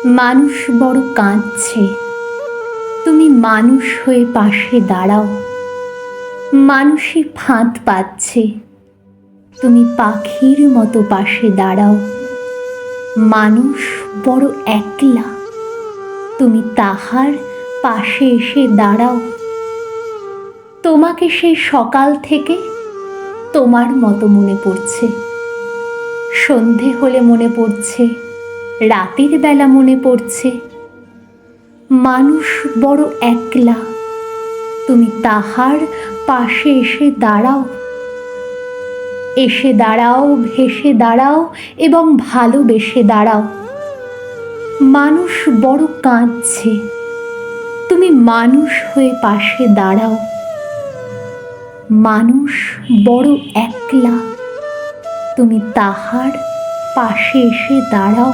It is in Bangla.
মানুষ বড় কাঁদছে, তুমি মানুষ হয়ে পাশে দাঁড়াও। মানুষই ফাঁদ পাচ্ছে, তুমি পাখির মতো পাশে দাঁড়াও। মানুষ বড় একলা, তুমি তাহার পাশে এসে দাঁড়াও। তোমাকে সেই সকাল থেকে তোমার মতো মনে পড়ছে। সন্ধে হলে মনে পড়ছে, রাতের বেলা মনে পড়ছে। মানুষ বড় একলা, তুমি তাহার পাশে এসে দাঁড়াও। এসে দাঁড়াও, ভেসে দাঁড়াও এবং ভালোবেসে দাঁড়াও। মানুষ বড় কাঁদছে, তুমি মানুষ হয়ে পাশে দাঁড়াও। মানুষ বড় একলা, তুমি তাহার পাশে এসে দাঁড়াও।